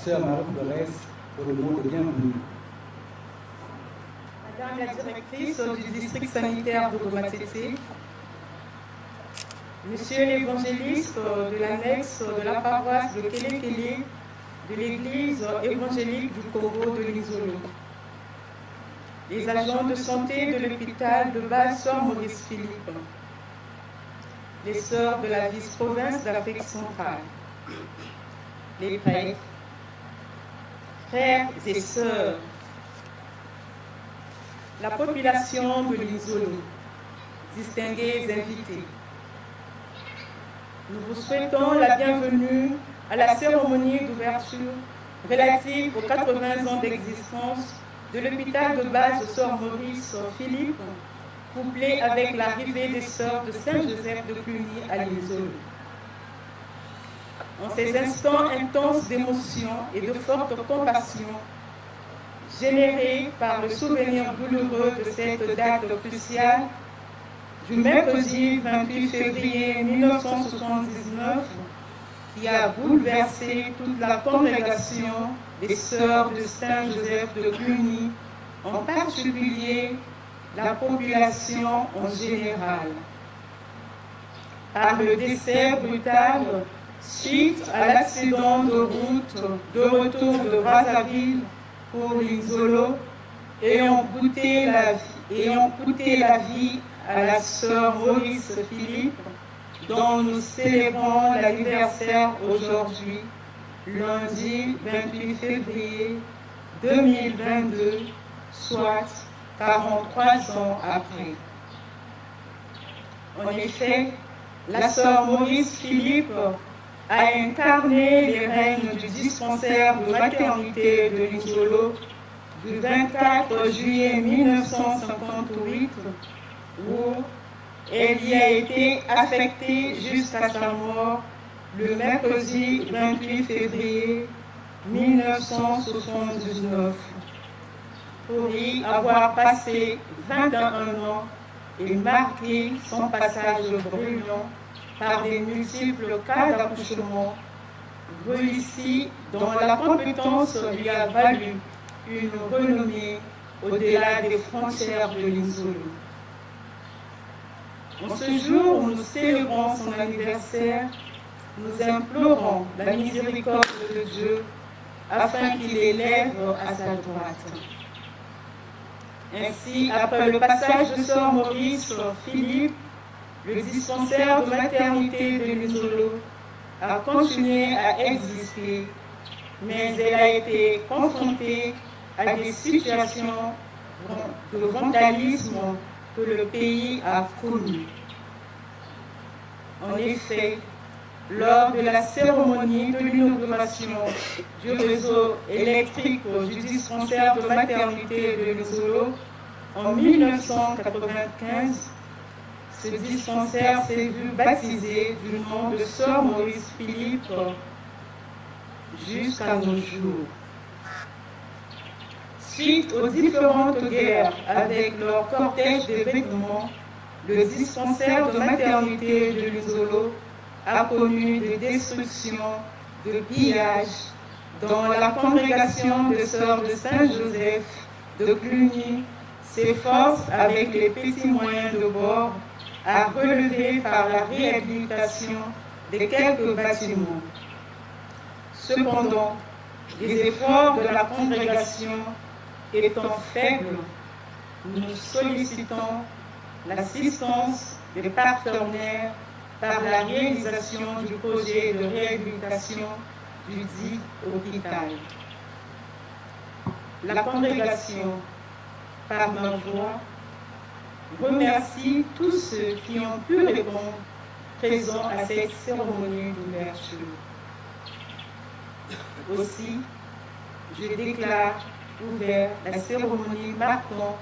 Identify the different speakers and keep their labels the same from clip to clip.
Speaker 1: sœur Marie-Flores pour le mot de bienvenue.
Speaker 2: Madame la directrice du district sanitaire de Gomatete, Monsieur l'évangéliste de l'annexe de la paroisse de Kélé-Kélé de l'église évangélique du Congo de l'Inzolo, les agents de santé de l'hôpital de base Sœur Maurice Philippe, les sœurs de la vice-province d'Afrique centrale, les prêtres, frères et sœurs, la population de l'Inzolo, distingués invités. Nous vous souhaitons la bienvenue à la cérémonie d'ouverture relative aux 80 ans d'existence de l'hôpital de base Sœur Maurice Philippe, couplé avec l'arrivée des sœurs de Saint-Joseph de Cluny à l'Inzolo. En ces instants intenses d'émotion et de forte compassion, générés par le souvenir douloureux de cette date cruciale, du mercredi 28 février 1979, qui a bouleversé toute la congrégation des sœurs de Saint-Joseph de Cluny, en particulier la population en général. Par le décès brutal suite à l'accident de route de retour de Brazzaville pour l'Inzolo, ayant coûté la vie à la sœur Maurice Philippe, dont nous célébrons l'anniversaire aujourd'hui, lundi 28 février 2022, soit 43 ans après. En effet, la sœur Maurice Philippe a incarné les règnes du dispensaire de maternité de l'Inzolo du 24 juillet 1958, où elle y a été affectée jusqu'à sa mort le mercredi 28 février 1979, pour y avoir passé 21 ans et marqué son passage brillant par des multiples cas d'accouchement réussis dont la compétence lui a valu une renommée au-delà des frontières de l'Inzolo. En ce jour où nous célébrons son anniversaire, nous implorons la miséricorde de Dieu afin qu'il l'élève à sa droite. Ainsi, après le passage de Sœur Maurice Philippe, le dispensaire de maternité de l'Inzolo a continué à exister, mais elle a été confrontée à des situations de vandalisme que le pays a connues. En effet, lors de la cérémonie de l'inauguration du réseau électrique du dispensaire de maternité de l'Inzolo en 1995, ce dispensaire s'est vu baptisé du nom de Sœur Maurice Philippe jusqu'à nos jours. Suite aux différentes guerres avec leur cortège d'événements, le dispensaire de maternité de l'Inzolo a connu des destructions, de pillages, dont la congrégation des sœurs de Saint-Joseph de Cluny s'efforce avec les petits moyens de bord à relever par la réhabilitation de quelques bâtiments. Cependant, les efforts de la congrégation étant faibles, nous sollicitons l'assistance des partenaires par la réalisation du projet de réhabilitation du dit hôpital. La congrégation, par ma voix, remercie tous ceux qui ont pu répondre présents à cette cérémonie d'ouverture. Aussi, je déclare ouvert la cérémonie marquant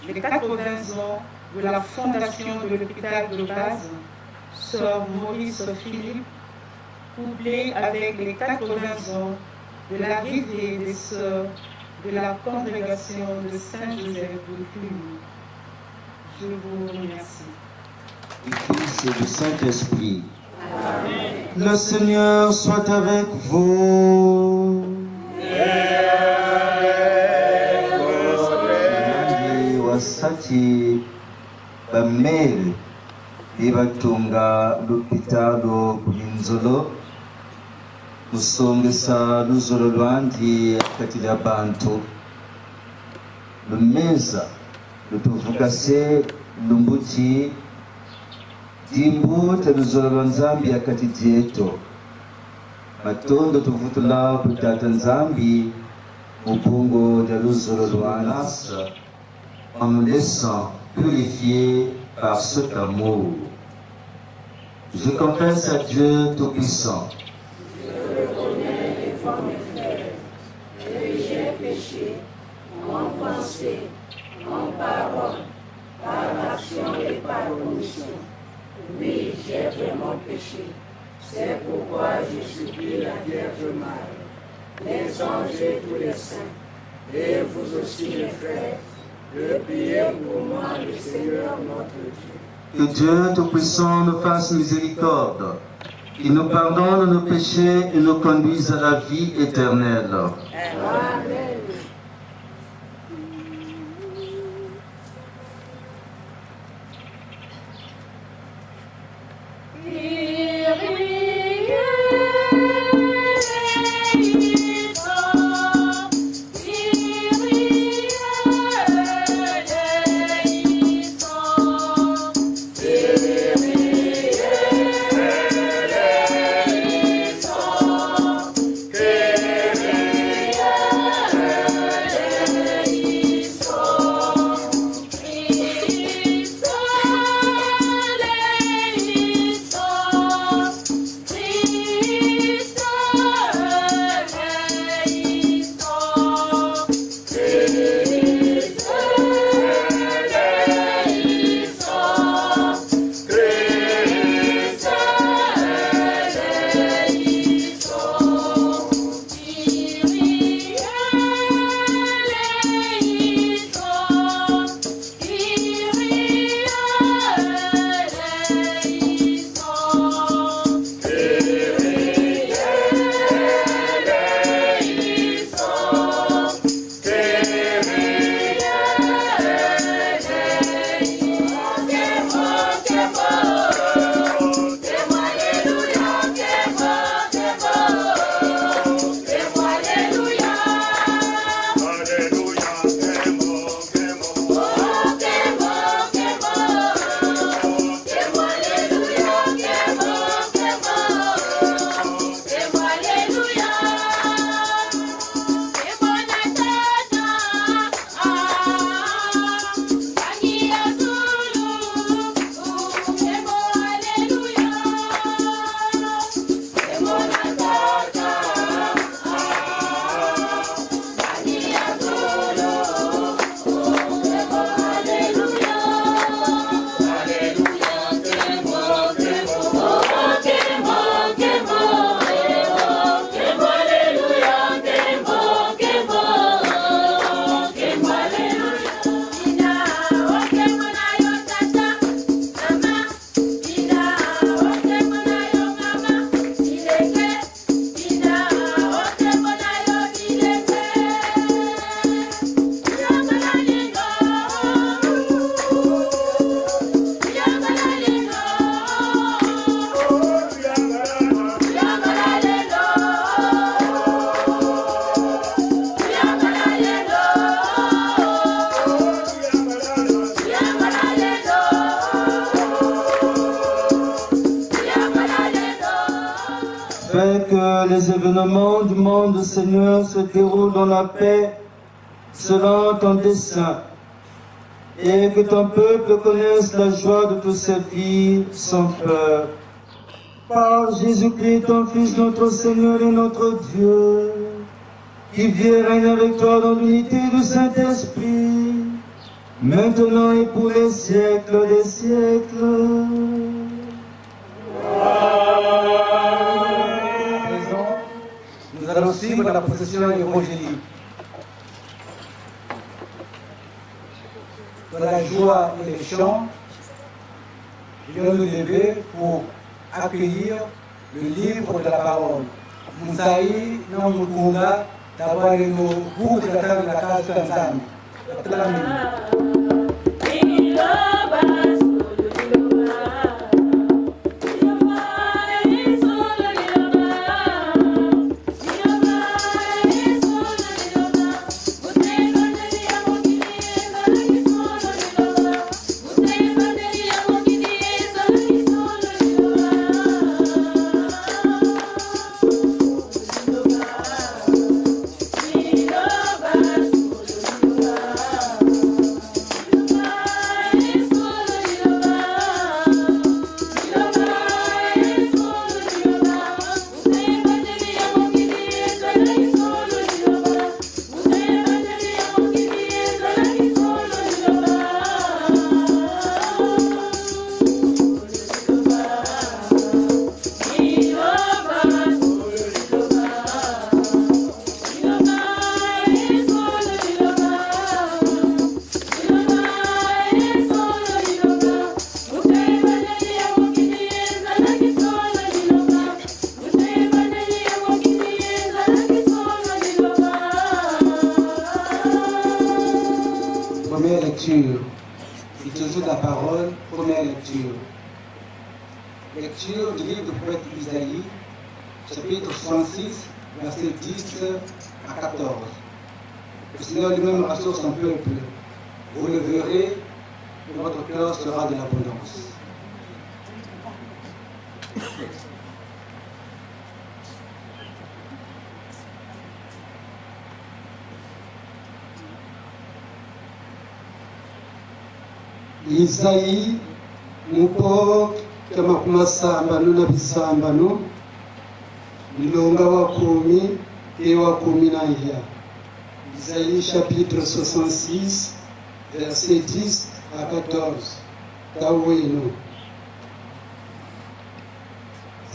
Speaker 2: les 80 ans de la fondation de l'hôpital de base Sœur Maurice Philippe, couplée avec les 80 ans de l'arrivée des sœurs de la congrégation de Saint-Joseph de Cluny. Je vous remercie.
Speaker 3: Du Fils et du Saint-Esprit. Le Seigneur soit avec vous. kati bamere bibatunga lupitalo kulinzolo musongesa luzolo lwandi kati lyabantu lumeza lutuvukase lumbuti dimbu teluzolo lwa nzambi akati dieto matondo tuvutula butata nzambi mubungo lya luzolo lwa nasa en nous laissant purifier par cet amour. Je confesse à Dieu Tout-Puissant.
Speaker 4: Je reconnais devant mes frères que j'ai péché en pensée, en parole, par action et par omission. Oui, j'ai vraiment péché. C'est pourquoi je supplie la Vierge Marie, les anges et tous les saints, et vous aussi les frères, de prier pour moi le Seigneur notre Dieu.
Speaker 3: Que Dieu Tout-Puissant nous fasse miséricorde, qu'il nous pardonne nos péchés et nous conduise à la vie éternelle.
Speaker 4: Amen.
Speaker 3: Que les événements du monde, Seigneur, se déroulent dans la paix selon ton dessein et que ton peuple connaisse la joie de tous ses vies sans peur. Par Jésus-Christ, ton Fils, notre Seigneur et notre Dieu, qui vit et règne avec toi dans l'unité du Saint-Esprit, maintenant et pour les siècles des siècles.
Speaker 1: Nous allons suivre la procession évangélique. Dans la joie et les chants, nous allons nous lever pour accueillir le livre de la parole. Moussaï, non Mukunda, d'avoir nos bouts de la casa de Tanzanie. C'est toujours la parole, première lecture. Lecture du livre du prophète Isaïe, chapitre 66, versets 10 à 14. Le Seigneur lui-même rassure son peuple. Vous le verrez, et votre cœur sera de l'abondance.
Speaker 5: Isaïe mupo kama kumasamba nuna bisamba no milonga wa kumi et wa kumi na ya. Isaïe chapitre 66 verset 10 à 14. Taweno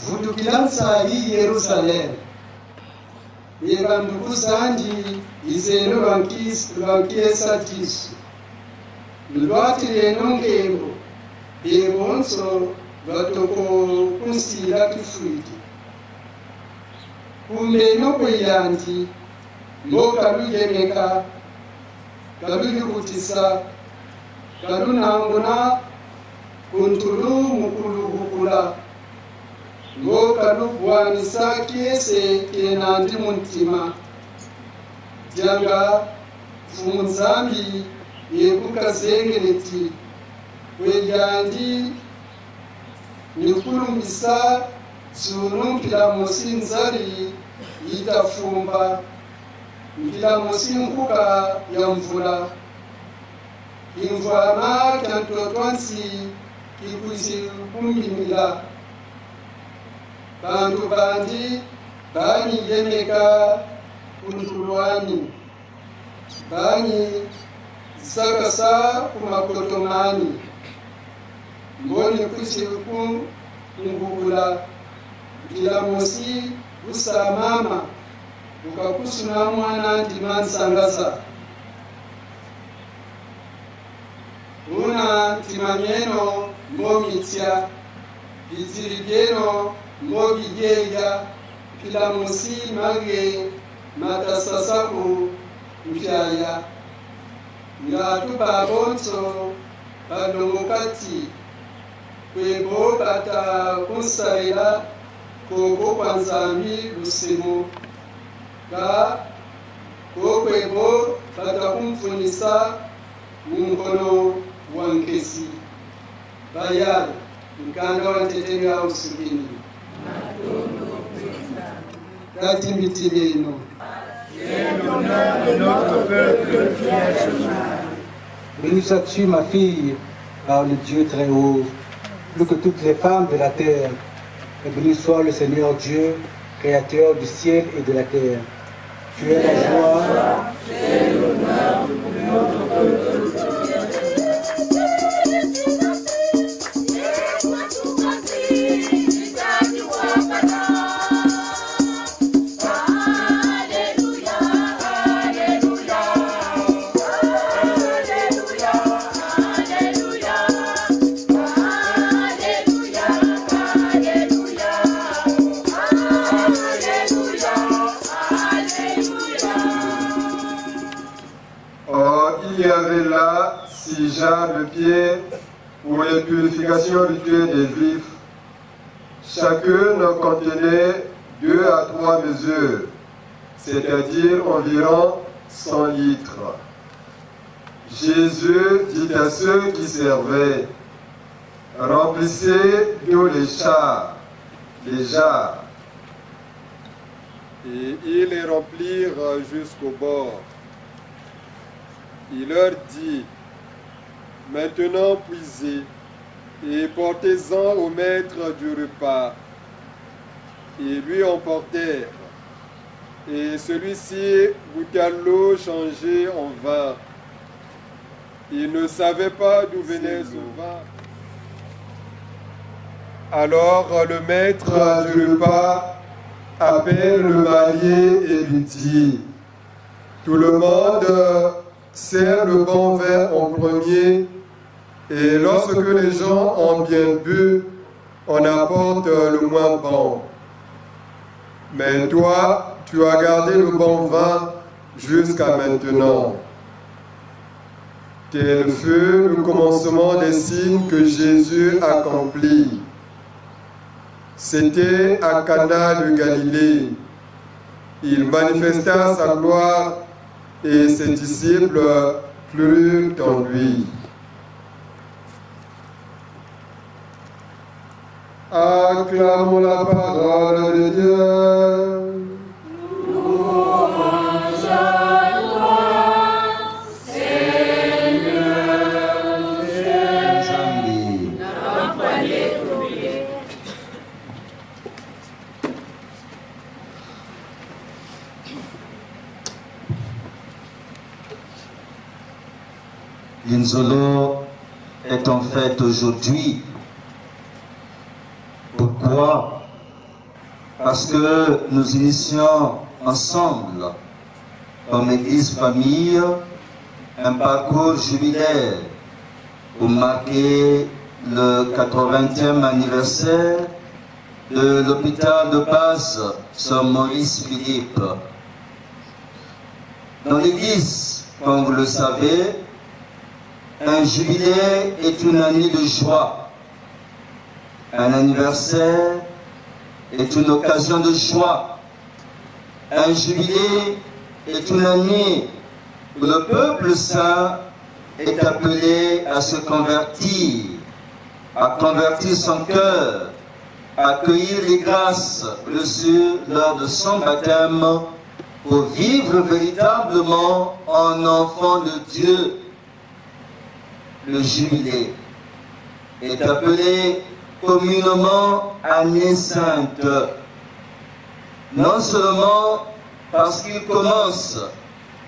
Speaker 5: vudukilansa hii Yerusalem yebanduku sandi izeno lwankiesa tisu lwatile nongembo bebonso lwatoko kunsila kifwiti kumbe nokweyanti ngo kalugemeka kaluyukutisa kalunanguna kuntulu mukuluhukula ngo kalubwanisa kiese kenandi muntima janga fumunzambi yekukazengereti weyandi nikulumbisa zunu mpilamosi nzali yitafumba mpilamosi nkuka ya mvula imvwana kyantotwansi kikuisi kumbimila bantu bandi banyigemeka kuntulwani banyi sakasa kumakotomani mboni kusiku ngugula bilamosi usamama ukakusuna mwana ndimansangasa una timanyeno momitya biziribyeno mobigeya bilamosi mage matasasaku mpyaya ngatu babonso balongokati kwebo bata kunsaira koko kwanzami lusemo ga kokwebo bata kumfunisa mungono wankesi bayali nkanga wantetenga usukini kati mitileno.
Speaker 1: Béni sois-tu, ma fille, par le Dieu très haut, plus que toutes les femmes de la terre. Et béni soit le Seigneur Dieu, créateur du ciel et de la terre. Tu es la joie, tu es l'honneur de notre peuple.
Speaker 5: Il y avait là
Speaker 6: 6 jarres de pierre pour les purifications rituelles des Juifs. Chacune contenait 2 à 3 mesures, c'est-à-dire environ 100 litres. Jésus dit à ceux qui servaient, « Remplissez-nous les jarres. » Et ils les remplirent jusqu'au bord. Il leur dit, « Maintenant puisez et portez-en au maître du repas. » Et lui emportèrent. Et celui-ci goûta l'eau changée en vin. Il ne savait pas d'où venait ce vin. Alors le maître du repas appelle le marié et lui dit, « Tout le monde sert le bon vin en premier, et lorsque les gens ont bien bu, on apporte le moins bon. Mais toi, tu as gardé le bon vin jusqu'à maintenant. » Tel fut le commencement des signes que Jésus accomplit. C'était à Cana de Galilée. Il manifesta sa gloire et ses disciples crurent en lui. Acclamons la parole de Dieu.
Speaker 4: Louange à toi, Seigneur Dieu. N'a pas détruit.
Speaker 3: L'inzolo est en fête aujourd'hui. Pourquoi? Parce que nous initions ensemble, comme Église Famille, un parcours jubilaire pour marquer le 80e anniversaire de l'hôpital de base Sir Maurice Philippe. Dans l'Église, comme vous le savez, un jubilé est une année de joie. Un anniversaire est une occasion de joie. Un jubilé est une année où le peuple saint est appelé à se convertir, à convertir son cœur, à accueillir les grâces reçues lors de son baptême pour vivre véritablement en enfant de Dieu. Le jubilé est appelé communément année sainte, non seulement parce qu'il commence,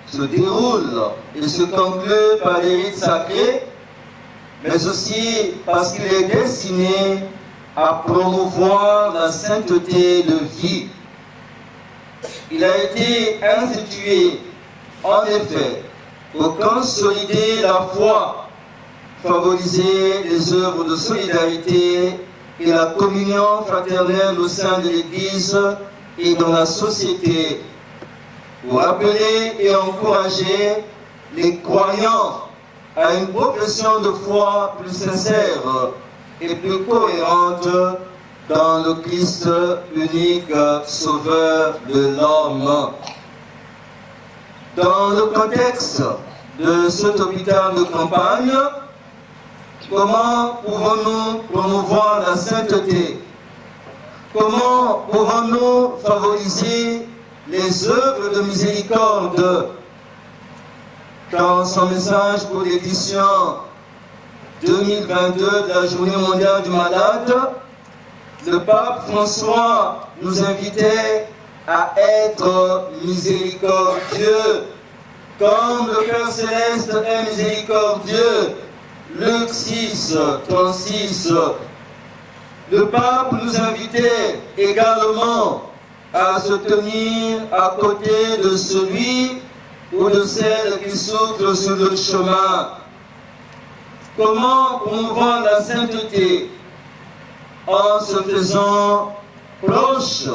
Speaker 3: se déroule et se conclut par les rites sacrés, mais aussi parce qu'il est destiné à promouvoir la sainteté de vie. Il a été institué, en effet, pour consolider la foi, favoriser les œuvres de solidarité et la communion fraternelle au sein de l'Église et dans la société, pour appeler et encourager les croyants à une profession de foi plus sincère et plus cohérente dans le Christ unique, sauveur de l'homme. Dans le contexte de cet hôpital de campagne, comment pouvons-nous promouvoir la sainteté? Comment pouvons-nous favoriser les œuvres de miséricorde? Dans son message pour l'édition 2022 de la Journée mondiale du malade, le pape François nous invitait à être miséricordieux, comme le Père Céleste est miséricordieux. Luc 6, 36. Le pape nous invitait également à se tenir à côté de celui ou de celle qui souffre sur le chemin. Comment promouvoir la sainteté? En se faisant proche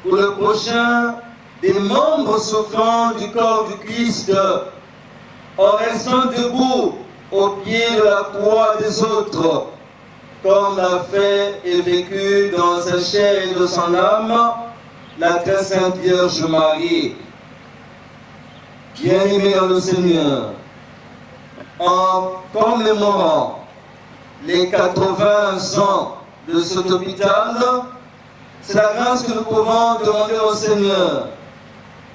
Speaker 3: pour le prochain des membres souffrants du corps du Christ, en restant debout au pied de la croix des autres, comme l'a fait et vécu dans sa chair et de son âme la très sainte Vierge Marie. Bien-aimés dans le Seigneur, en commémorant les 80 ans de cet hôpital, c'est la grâce que nous pouvons demander au Seigneur,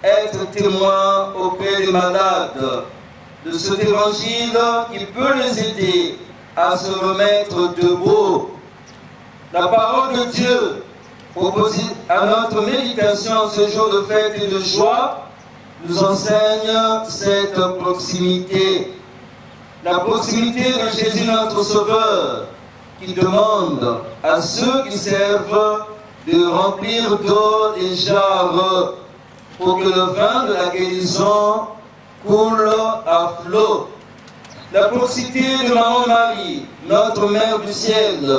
Speaker 3: être témoin auprès des malades de cet évangile qui peut les aider à se remettre debout. La parole de Dieu, opposée à notre méditation ce jour de fête et de joie, nous enseigne cette proximité. La proximité de Jésus notre Sauveur, qui demande à ceux qui servent de remplir d'eau les jarres pour que le vin de la guérison coule à flot. La proximité de Maman Marie, notre Mère du Ciel,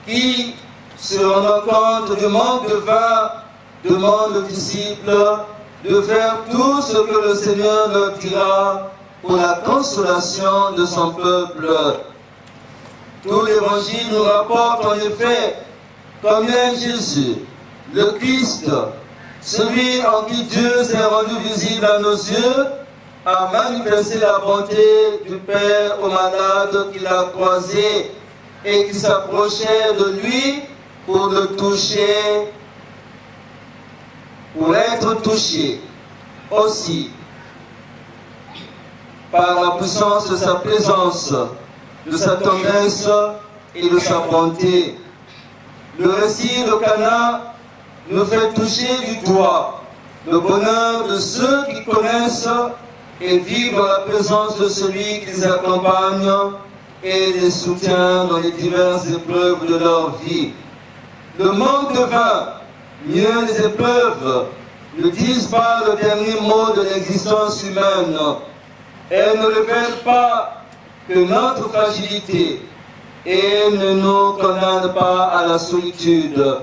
Speaker 3: qui, se rendant compte du manque de vin, demande aux disciples de faire tout ce que le Seigneur leur dira pour la consolation de son peuple. Tout l'Évangile nous rapporte en effet combien Jésus, le Christ, celui en qui Dieu s'est rendu visible à nos yeux, a manifesté la bonté du Père aux malades qu'il a croisés et qui s'approchaient de lui pour le toucher, pour être touché aussi par la puissance de sa présence, de sa tendresse et de sa bonté. Le récit de Cana nous fait toucher du doigt le bonheur de ceux qui connaissent et vivent dans la présence de celui qui les accompagne et les soutient dans les diverses épreuves de leur vie. Le manque de vin, mieux les épreuves, ne disent pas le dernier mot de l'existence humaine. Elles ne révèlent pas que notre fragilité et ne nous condamnent pas à la solitude.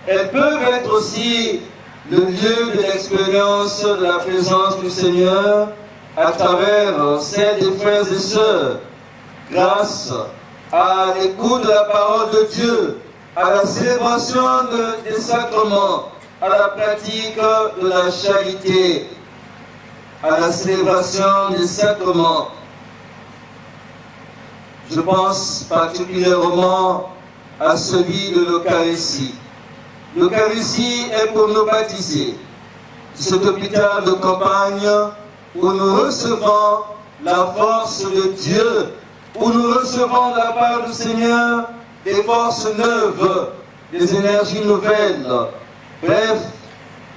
Speaker 3: Elles peuvent être aussi le lieu de l'expérience de la présence du Seigneur à travers celle des frères et sœurs, grâce à l'écoute de la parole de Dieu, à la célébration des sacrements, à la pratique de la charité, à la célébration des sacrements. Je pense particulièrement à celui de l'Eucharistie. L'Eucharistie est pour nous baptiser. Cet hôpital de campagne où nous recevons la force de Dieu, où nous recevons de la part du Seigneur des forces neuves, des énergies nouvelles, bref,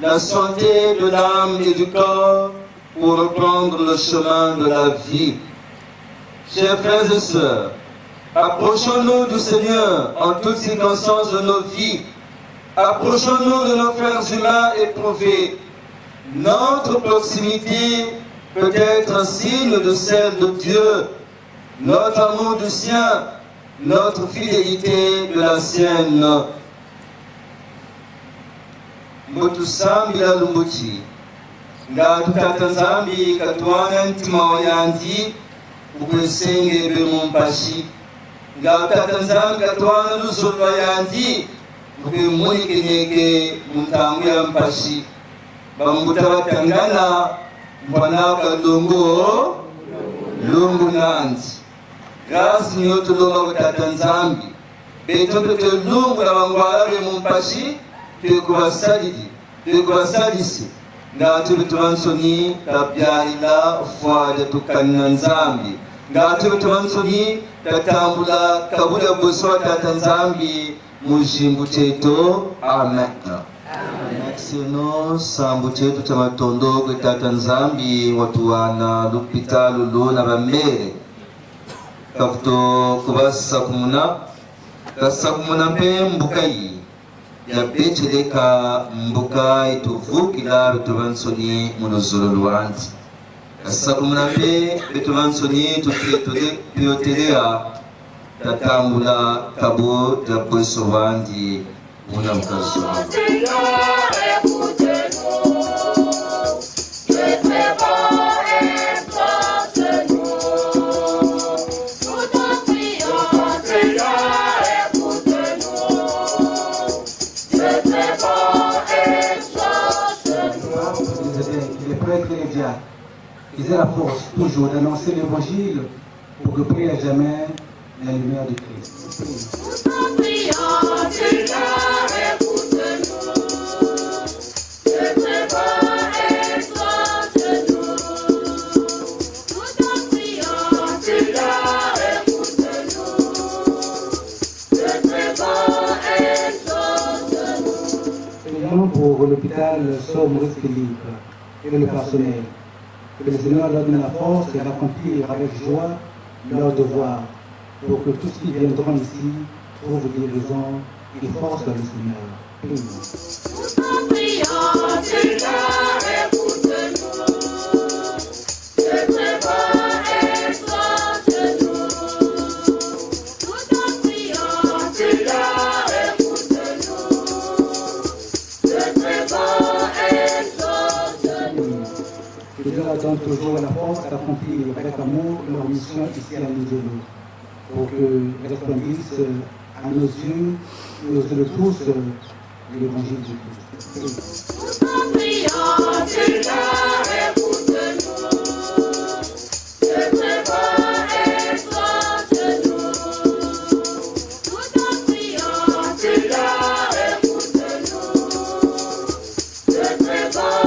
Speaker 3: la santé de l'âme et du corps pour reprendre le chemin de la vie. Chers frères et sœurs, approchons-nous du Seigneur en toutes circonstances de nos vies. Approchons-nous de nos frères humains éprouvés. Notre proximité peut être un signe de celle de Dieu, notre amour du sien, notre fidélité de la sienne. Mutusambila lumbuchi, nga tutatanzambi katuana ntima oyandi, ukwesenge bemumpashi, nga tutatanzambi katuana luzulwa yandi, ukwemunikenyeke muntangu ya mpashi, bambutabatangana, mpanaka lungu nandi. Grâce nyoto longa kutatanzambi, betoto te lungu na wangwala bemumpashi, tukubasalisi nga tuli tubansoni tabyalila fwade tukanina nzambi nga tuli tubansoni tatambula kabula boswa tata nzambi mujimbu cheto. Amen. Sino sambu chetu cha matondogwe tata nzambi watuwana lupita lulu na bambere kafuto kubasa kumuna mpe mbukayi ya beteleka mbuka ituvukila betubansoni munozolo lwanzi kasa kumunape betubansoni tuyotelea tatambula kabo dabweso wandi muna mukazo.
Speaker 1: aient la force toujours d'annoncer l'évangile pour que brille à jamais la lumière de Christ.
Speaker 4: Tout en priant, Seigneur, écoute-nous. Que très bon exauce-nous. Tout en priant, Seigneur, écoute-nous. Que très bon exauce-nous.
Speaker 1: Prions pour l'hôpital Sœur Maurice Philippe et le personnel. Que le Seigneur leur donne la force et d'accomplir avec joie leur devoir, pour que tous ceux qui viendront ici trouvent guérison et force dans le Seigneur. Prions.
Speaker 4: Tout en priant, Seigneur, écoute-nous. Que très bon exauce-nous. Tout en priant, Seigneur, écoute-nous. Que très bon exauce-nous.
Speaker 1: Que Dieu leur donne toujours la force d'accomplir avec amour leur mission ici à Nizolo, pour que resplendisse à nos yeux, et aux yeux de tous, l'évangile de Christ.
Speaker 4: Tout en priant, Seigneur, écoute-nous. Que très bon exauce-nous. Tout en priant, Seigneur, écoute-nous. Que très bon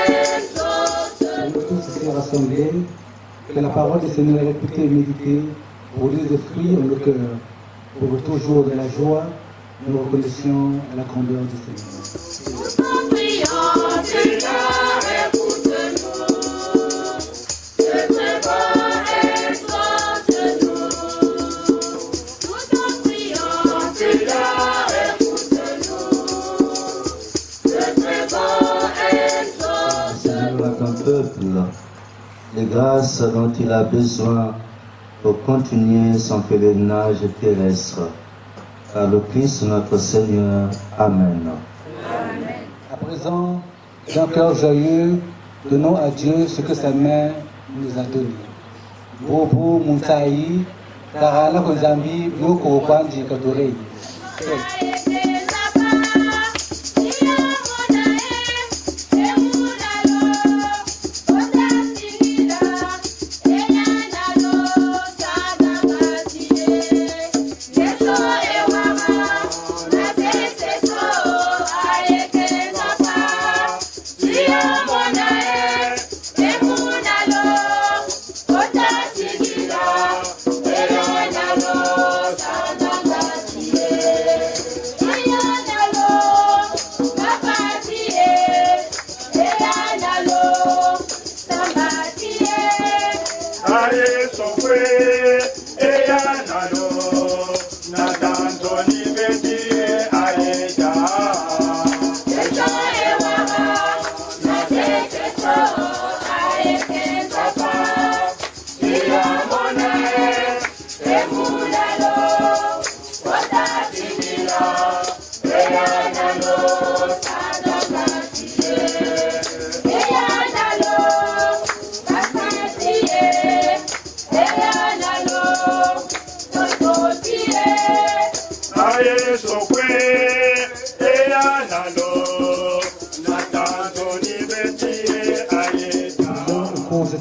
Speaker 4: exauce-nous.
Speaker 1: Nous tous ici rassemblés, que la parole du Seigneur est écoutée et méditée, produise des fruits en nos cœurs, pour que toujours de la joie, nous reconnaissions la grandeur du Seigneur.
Speaker 4: Tout en priant, Seigneur, écoute-nous. Que très bon exauce-nous. Tout en priant, Seigneur, écoute-nous. Que très bon exauce-nous.
Speaker 3: Seigneur, à ton peuple, les grâces dont il a besoin pour continuer son pèlerinage terrestre. Par le Christ notre Seigneur. Amen.
Speaker 1: À présent, d'un cœur joyeux, donnons à Dieu ce que sa main nous a donné. Bobo Muntai, Karala Konzambi, Yoko Kwanji Kadorei.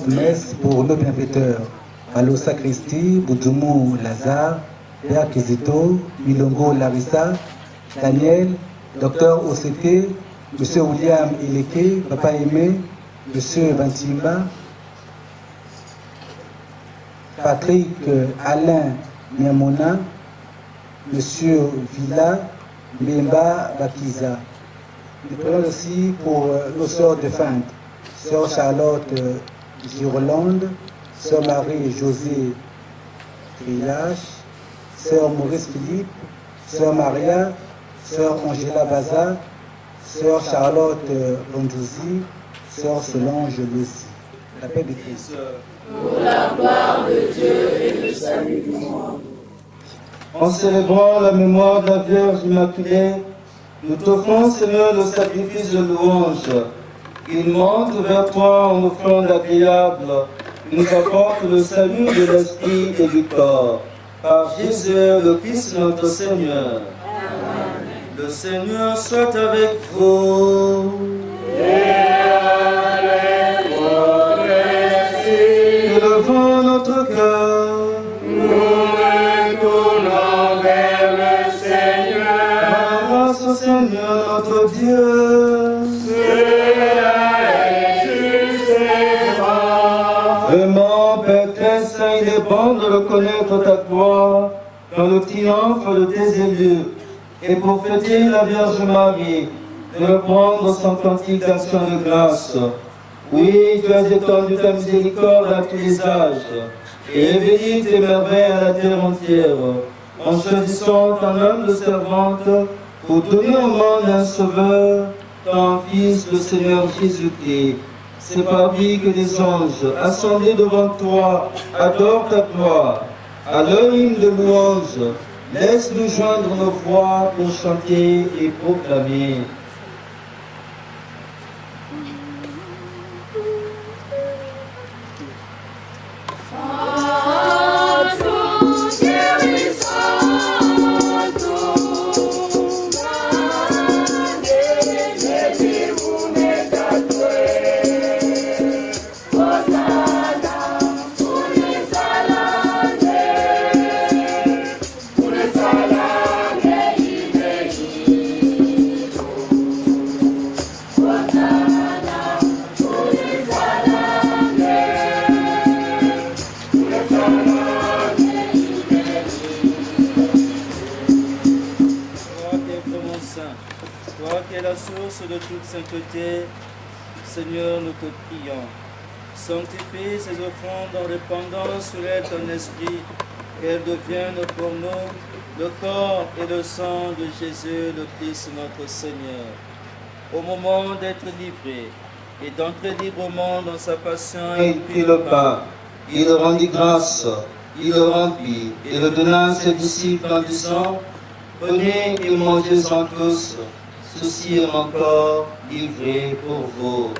Speaker 1: Messe pour nos bienfaiteurs, Allo Sacristie, Boudjoumou Lazare, Père Kizito, Milongo Larissa, Daniel, Docteur OCT, Monsieur William Eleke, Papa Aimé, Monsieur Bantimba, Patrick Alain Niamona, Monsieur Villa, Mbemba Bakiza. Nous prions aussi pour nos sœurs défuntes, Sœur Charlotte Girolande, Sœur Marie-Josée Triache, Sœur Maurice Philippe, Sœur Maria, Sœur Angela Baza, Sœur Charlotte Bondouzi, Sœur Solange Lucie. La paix de Christ.
Speaker 4: Pour la gloire de Dieu et le salut du monde.
Speaker 3: En célébrant la mémoire de la Vierge Immaculée, nous t'offrons, Seigneur, le sacrifice de louange. Il monte vers toi en offrande agréable. Il nous apporte le salut de l'esprit et du corps. Par Jésus, le Christ notre Seigneur. Amen. Le Seigneur soit avec vous. Et avec votre esprit. Élevons notre cœur.
Speaker 7: Nous retournons vers le Seigneur.
Speaker 3: Grâce au Seigneur notre Dieu.
Speaker 7: Cela est juste et bon.
Speaker 3: Vraiment, Père très saint, il est bon de reconnaître ta gloire dans le triomphe de tes élus. Et pour fêter la Vierge Marie, de reprendre son cantique d'action de grâce. Oui, tu as étendu ta miséricorde à tous les âges, et éveillé tes merveilles à la terre entière, en choisissant ton humble servante pour donner au monde un sauveur, ton Fils, le Seigneur Jésus-Christ. C'est par lui que les anges, assemblés devant toi, adorent ta gloire. À leur hymne de louange, laisse-nous joindre nos voix pour chanter et proclamer.
Speaker 8: De toute sainteté, Seigneur, nous te prions. Sanctifie ces offrandes en répandant sur elles ton esprit, qu'elles deviennent pour nous le corps et le sang de Jésus, le Christ notre Seigneur. Au moment d'être livré et d'entrer librement dans sa passion,
Speaker 3: Il prit le pain, il rendit grâce, il le rompit et le donna à ses disciples en disant: Prenez et mangez-en tous. Ceci est mon corps livré pour vous.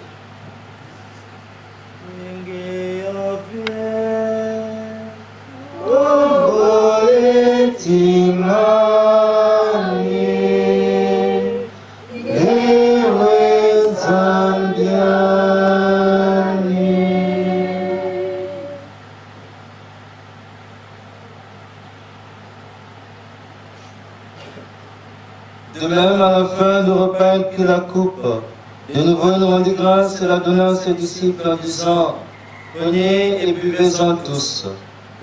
Speaker 3: De même, à la fin du repas, il prit la coupe. De nouveau, il rendit grâce et la donna à ses disciples en disant: Prenez et buvez-en tous,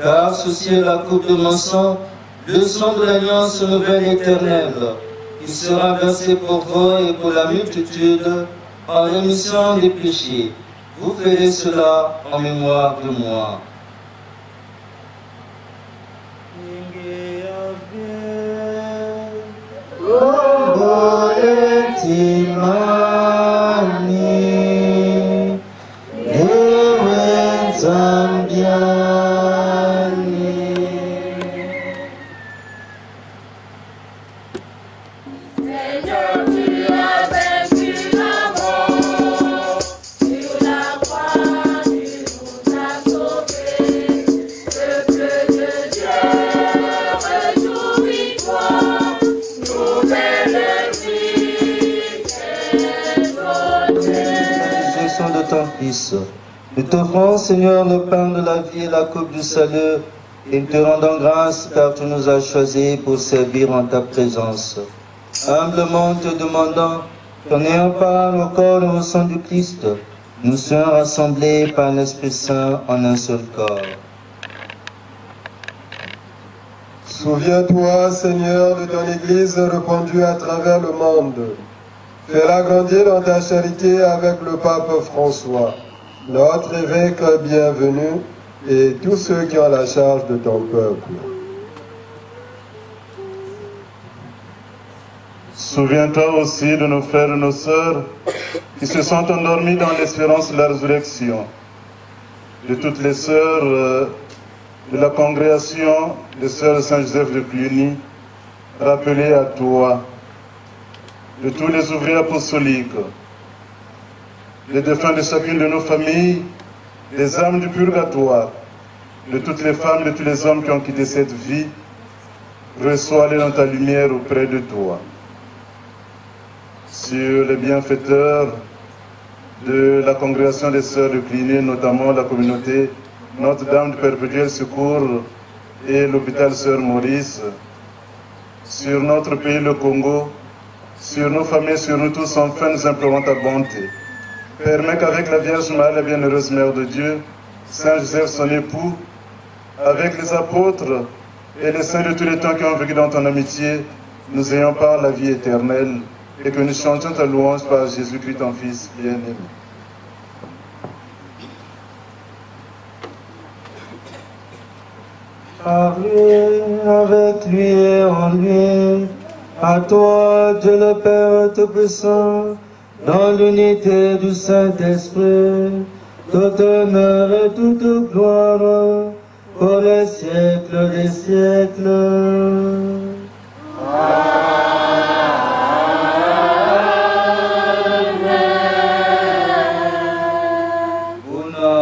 Speaker 3: car ceci est la coupe de mon sang, le sang de l'alliance nouvelle et éternelle, qui sera versé pour vous et pour la multitude en rémission des péchés. Vous ferez cela en mémoire de moi. Nous t'offrons, Seigneur, le pain de la vie et la coupe du salut, et nous te rendons grâce car tu nous as choisis pour servir en ta présence. Humblement te demandant qu'en ayant part au corps et au sang du Christ, nous soyons rassemblés par l'Esprit Saint en un seul corps.
Speaker 6: Souviens-toi, Seigneur, de ton Église répandue à travers le monde. Fais-la grandir dans ta charité avec le pape François, notre évêque bienvenu, et tous ceux qui ont la charge de ton peuple.
Speaker 9: Souviens-toi aussi de nos frères et nos sœurs qui se sont endormis dans l'espérance de la résurrection, de toutes les sœurs de la congrégation des sœurs de Saint-Joseph de Cluny, rappelées à toi, de tous les ouvriers apostoliques, les défunts de chacune de nos familles, les âmes du purgatoire, de toutes les femmes, de tous les hommes qui ont quitté cette vie, reçois-les dans ta lumière auprès de toi. Sur les bienfaiteurs de la congrégation des sœurs de Cluny, notamment la communauté Notre-Dame du Perpétuel Secours et l'hôpital Sœur Maurice, sur notre pays, le Congo, sur nos familles, sur nous tous, enfin nous implorons ta bonté. Permets qu'avec la Vierge Marie, la bienheureuse Mère de Dieu, Saint Joseph, son époux, avec les apôtres et les saints de tous les temps qui ont vécu dans ton amitié, nous ayons part la vie éternelle et que nous chantions ta louange par Jésus-Christ, ton Fils bien-aimé.
Speaker 3: Par lui, avec lui et en lui, à toi, Dieu le Père Tout-Puissant, dans l'unité du Saint-Esprit, tout honneur et toute gloire, pour les siècles des siècles.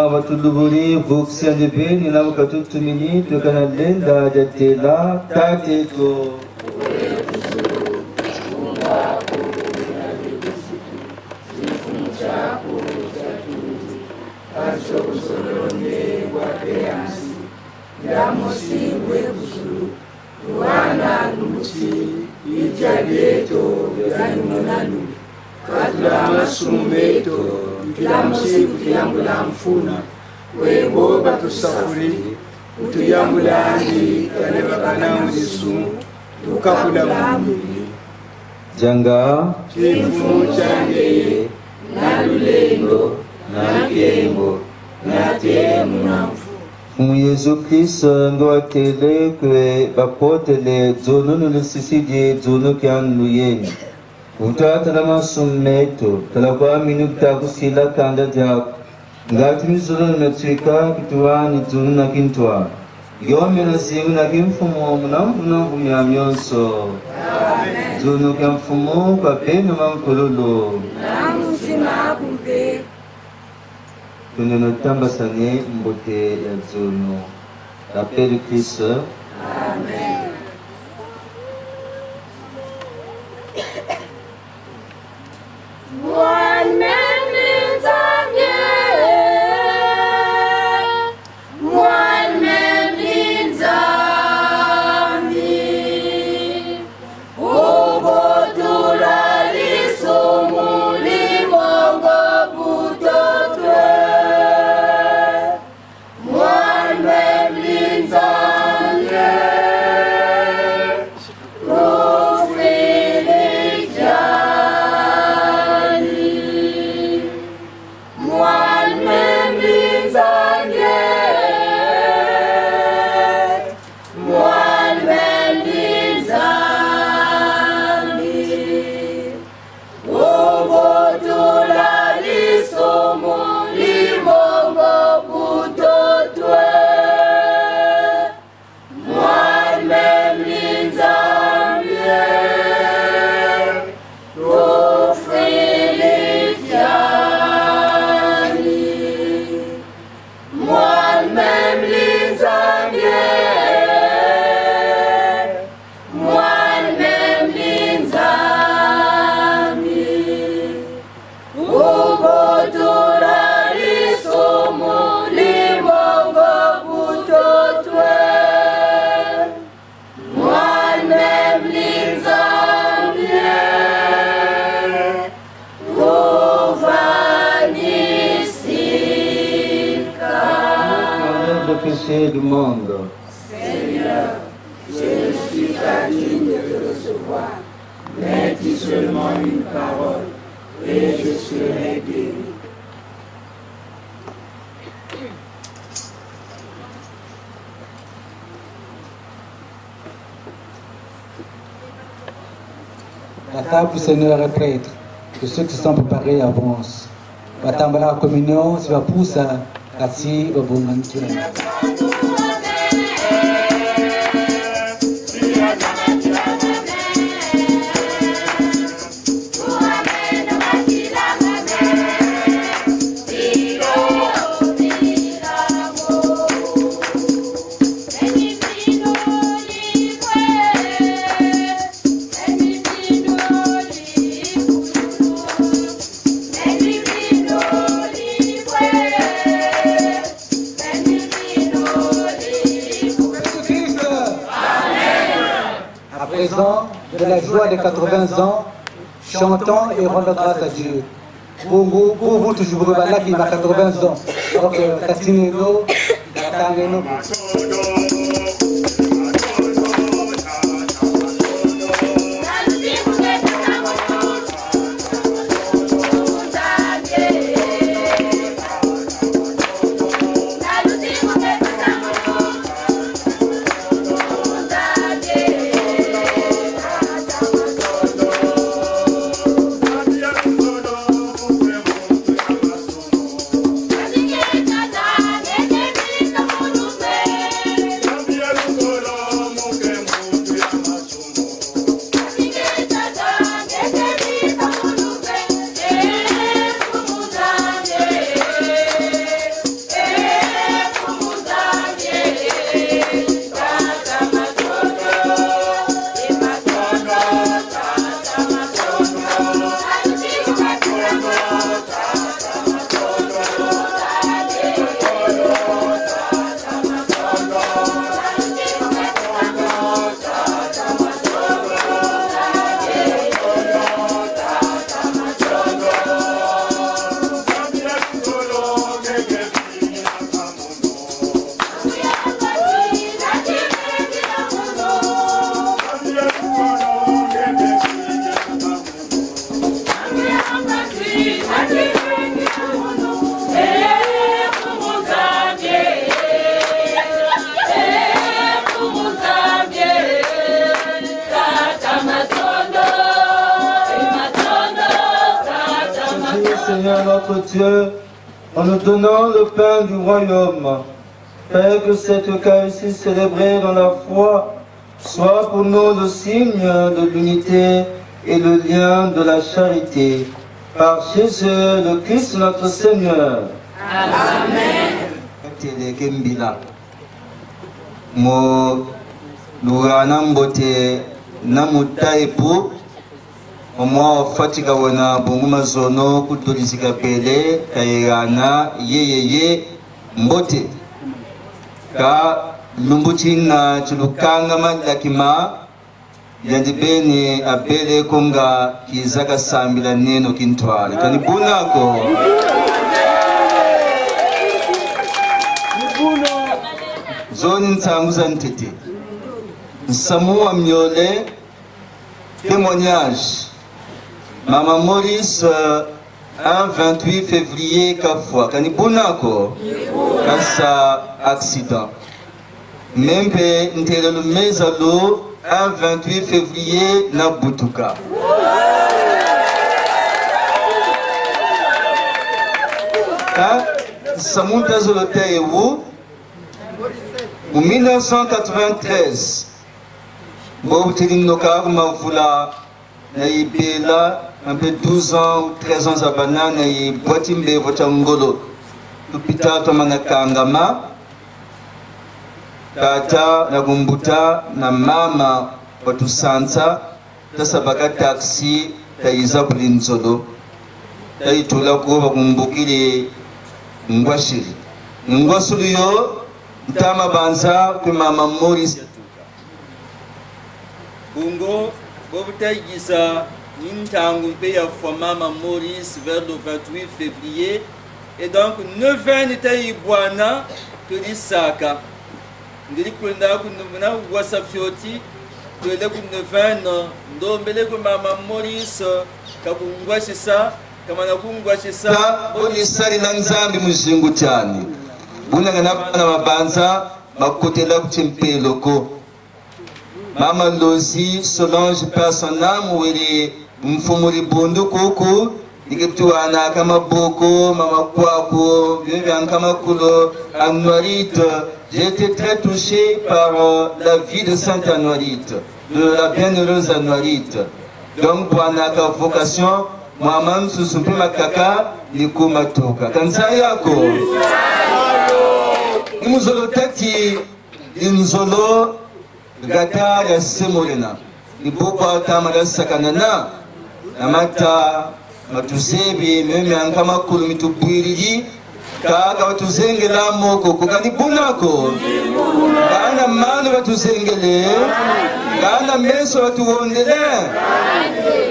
Speaker 3: Watuluburi vuksia debe ni nama katutumini tukana lenda jatela tateko.
Speaker 5: Kila musiku tuyambula mfuna weboba tusafuri utuyambula andi kanebakana muzisu tukakula mumili
Speaker 3: Janga
Speaker 5: chifu change na lulendo na kembo na temu na
Speaker 3: mu Yesu Kristo ndo atele kwe bapotele zono nulisisije zono kyanu yeni utata na masumeto talakwa minuta kusila kanda jako ngati mizolo nimetwika kituani zunu na kintwa yome na simu na kimfumo mnamvu mya myonso zunu kya mfumo kwa peno mamkololo
Speaker 4: na muzima kumpe
Speaker 3: tuneno tambasane mbote ya zunu appel de Christ.
Speaker 4: Amen.
Speaker 3: Du monde.
Speaker 4: Seigneur, je ne suis pas digne de te recevoir, mais dis seulement une parole et je serai guéri.
Speaker 1: La table du Seigneur est prête. Que ceux qui sont préparés avancent. Batamba la communion, c'est va pousser kasi babungantura.
Speaker 4: Thank you.
Speaker 1: présent de la joie des 80 ans, chantons et rendons grâce à Dieu. Pour vous, toujours, là qui a 80 ans. Donc, Castinero, Gatangeno.
Speaker 3: Seigneur notre Dieu, en nous donnant le pain du royaume, fais que cette Eucharistie célébrée dans la foi soit pour nous le signe de l'unité et le lien de la charité. Par Jésus, le Christ notre Seigneur.
Speaker 4: Amen.
Speaker 3: Mo lugana mbote na mutaipu omwa fatika wana bunguma zono kutulizika pele kayegana yeyeye mbote ka lumbuchina chulukanga madakima yandibene abele konga kizaka sambila neno kintwale kanibunako zoni ntanguza ntete Nsamu Amniole, témoignage. Maman Maurice, un 28 février, Kafwa, Kanibunako, Kansa accident. Même Ntelelu Mezalo, un 28 février, Nabutuka. Nsamu Tazolote Ewu, en 1993, bon, un peu 12 ans ou 13 ans à banane et boitimbe votangolo. Tupita tomanakangama, tata na gumbuta na mama watu sansa, tasabaka taxi taiza bulinzolo. Taitula kuwa kumbukile ngwashiri. Ngwasuli yo, Tama banza que Maman Maurice.
Speaker 8: Bungo, Bobutaïgisa, Nintangu Peya for Maman Maurice vers le 28 février. Et donc, 9 ans n'était Ibuana, que l'Isaka. Ndikunda Kunumuna, Wasafioti, que les 9 ans, Ndombele Maman Maurice, Kabungwa Chessa, Kamanakungwa Chessa,
Speaker 3: Bonisari Nanzambi Mujingu Chani. Bunangana mabanza makotela kuchempe loko. Mama Lozi Solange personnam wele mfumuri bundu koko ikiptuana kama boko mama kwako vivant kama kulo Anouarite. J'ai été très touché par la vie de Sainte Anouarite, de la bienheureuse Anouarite. Donc pour anaka vocation Maman susumpe makaka liko matoka. Kansa yako Imuzolo tati inzolo gata ya semolena ipopa tamara sakanana namata matusebi meme ankama kulu mitubwiriji kaka watuzengela moko kukani bunako kana mano Nzambe batuzengele ngana meso batuwondele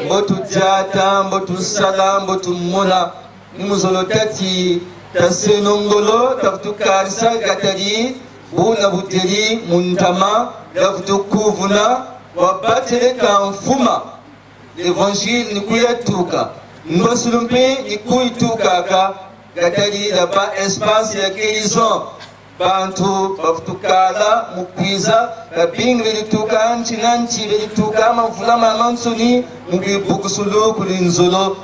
Speaker 3: mbotu diata mbotu sala mbotu mona nimuzolo tati tasenongolo tafutukarisa gatari buna buteri muntama yafutukuvuna wabatele kamfuma l'évangile ni kuyatuka ngosulumpe ni kuyitukaka gatari laba espace ya guérison bantu bafutukala mukwiza babingi belituka nchinanchi belituka mavula mamansuni mugibukusulu kulinzolo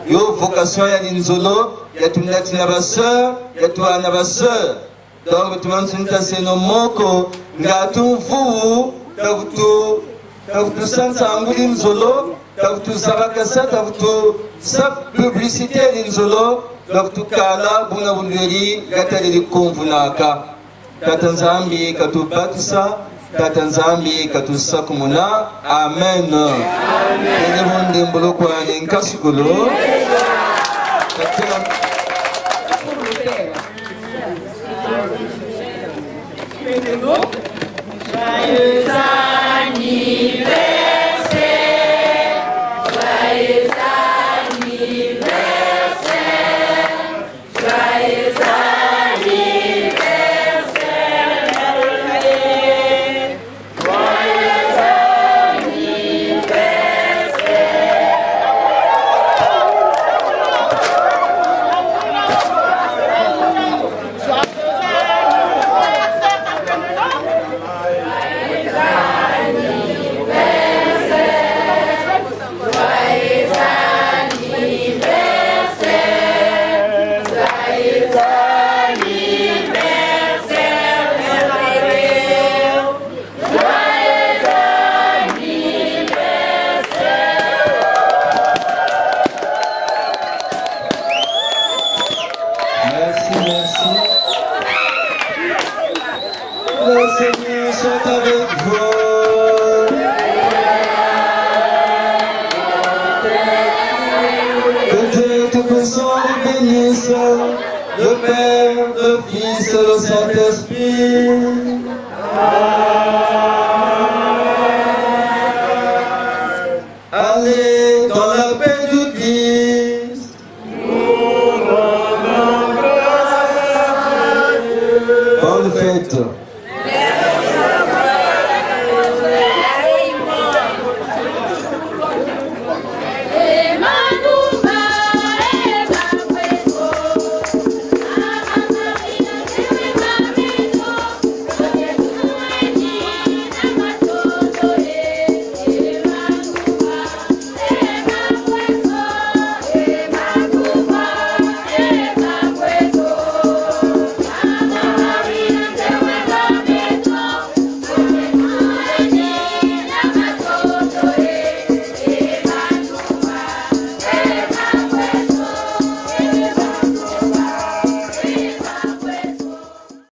Speaker 3: yo vocation ya linzolo yatundatina baseur yatuana baseur donc tumansunta seno moko ngatumvu tavutu sansangu linzolo tavutu sabakasa tavutu sa publicité linzolo tavutukala buna bulweri gatalili kumvunaka Tata Nzambi katubatisa Tata Nzambi katusakumuna amen ene bonde mboloko ane nkasigulo
Speaker 4: Joyeux anniversaire, joyeux anniversaire, joyeux anniversaire, joyeux
Speaker 3: Le Seigneur soit avec vous. Que Dieu Tout-Puissant vous bénisse, le Père, le Fils et le Saint-Esprit. Allez dans la paix du Christ. Nous rendons grâce à Dieu. Bonne fête.